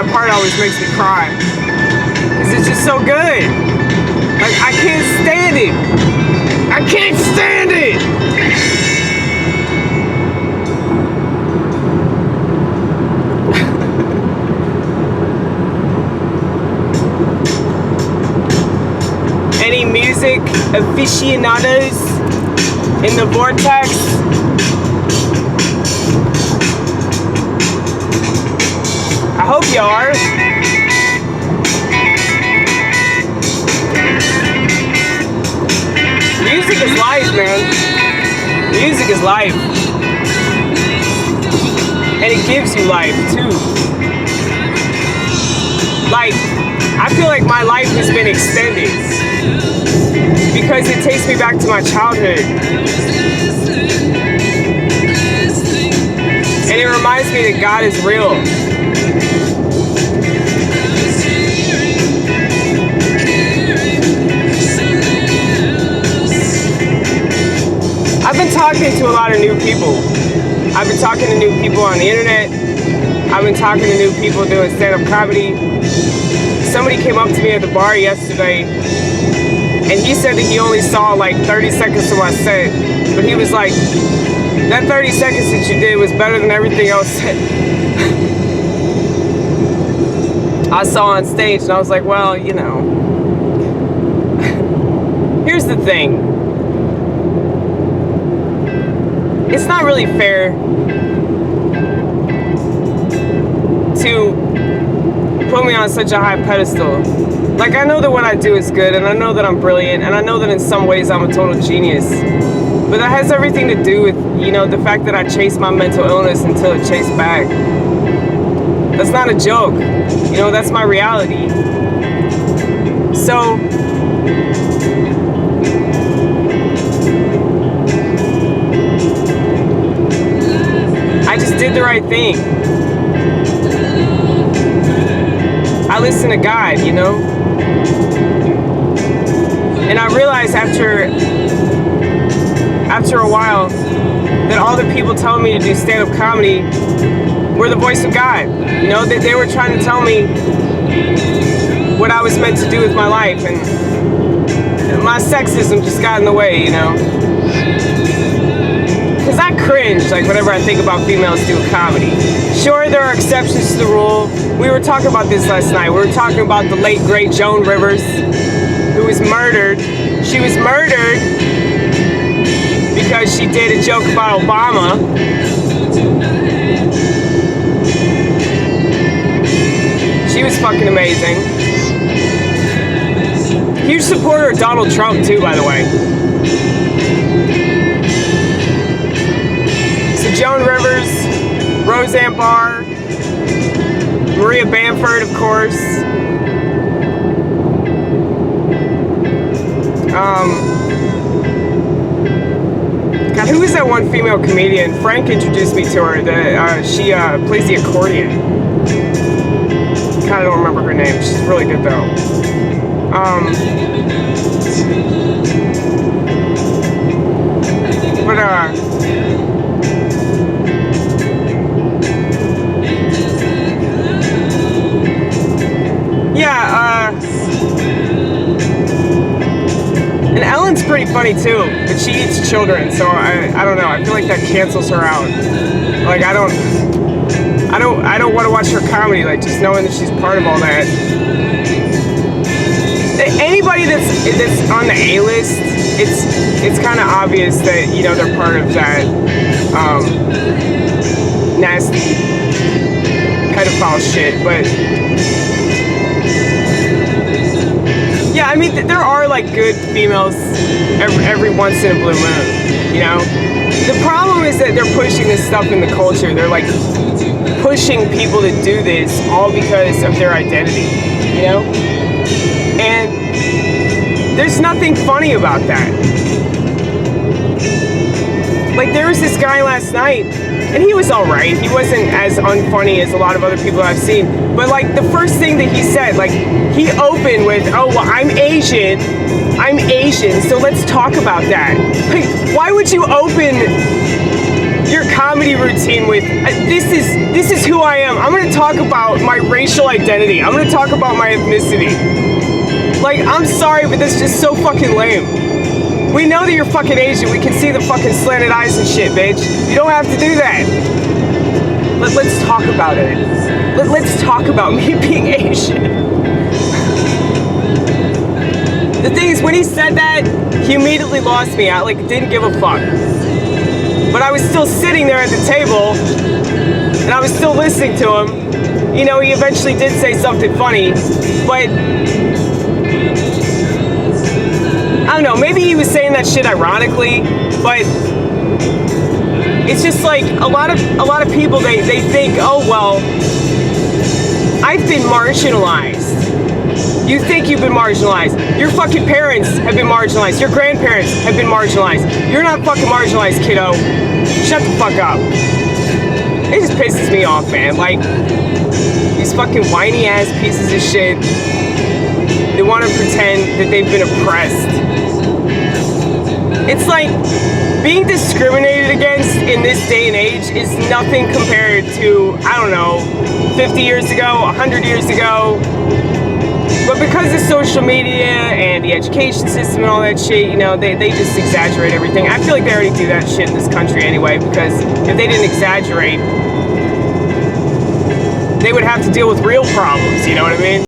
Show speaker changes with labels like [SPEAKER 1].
[SPEAKER 1] that part always makes me cry. Because it's just so good. Like, I can't stand it. I can't stand it! Any music aficionados in the vortex? I hope you are. Music is life, man. Music is life. And it gives you life, too. Like, I feel like my life has been extended because it takes me back to my childhood. And it reminds me that God is real. I've been talking to a lot of new people. I've been talking to new people on the internet. I've been talking to new people doing stand-up comedy. Somebody came up to me at the bar yesterday, and he said that he only saw like 30 seconds of my set, but he was like, that 30 seconds that you did was better than everything else I saw on stage. And I was like, well, you know, here's the thing. It's not really fair to put me on such a high pedestal. Like, I know that what I do is good, and I know that I'm brilliant, and I know that in some ways I'm a total genius. But that has everything to do with, you know, the fact that I chase my mental illness until it chased back. That's not a joke. You know, that's my reality. So, I just did the right thing. I listened to God, you know? And I realized after a while that all the people telling me to do stand-up comedy were the voice of God. You know, that they were trying to tell me what I was meant to do with my life, and my sexism just got in the way, you know? Because I cringe, like, whenever I think about females doing comedy. Sure, there are exceptions to the rule. We were talking about this last night. We were talking about the late, great Joan Rivers, who was murdered. She was murdered because she did a joke about Obama. She was fucking amazing. Huge supporter of Donald Trump, too, by the way. So Joan Rivers, Roseanne Barr, Maria Bamford, of course. God, who is that one female comedian? Frank introduced me to her. She plays the accordion. Kind of don't remember her name. She's really good though. And Ellen's pretty funny too, but she eats children, so I don't know. I feel like that cancels her out. Like I don't want to watch her comedy, like just knowing that she's part of all that. Anybody that's on the A-list, it's kind of obvious that, you know, they're part of that nasty pedophile shit, but yeah, I mean, there are like good females every once in a blue moon, you know? The problem is that they're pushing this stuff in the culture. They're like pushing people to do this all because of their identity, you know? And there's nothing funny about that. Like, there was this guy last night, and he was alright. He wasn't as unfunny as a lot of other people I've seen. But, like, the first thing that he said, like, he opened with, oh, well, I'm Asian, so let's talk about that. Like, why would you open your comedy routine with, this is who I am. I'm gonna talk about my racial identity. I'm gonna talk about my ethnicity. Like, I'm sorry, but that's just so fucking lame. We know that you're fucking Asian. We can see the fucking slanted eyes and shit, bitch. You don't have to do that. Let's talk about it. Let's talk about me being Asian. The thing is, when he said that, he immediately lost me. I didn't give a fuck. But I was still sitting there at the table, and I was still listening to him. You know, he eventually did say something funny, but I don't know, maybe he was saying that shit ironically, but it's just like a lot of people, they think, oh well, I've been marginalized. You think you've been marginalized. Your fucking parents have been marginalized. Your grandparents have been marginalized. You're not fucking marginalized, kiddo. Shut the fuck up. It just pisses me off, man. Like, these fucking whiny ass pieces of shit, they want to pretend that they've been oppressed. It's like, being discriminated against in this day and age is nothing compared to, I don't know, 50 years ago, 100 years ago. But because of social media and the education system and all that shit, you know, they just exaggerate everything. I feel like they already do that shit in this country anyway, because if they didn't exaggerate, they would have to deal with real problems, you know what I mean?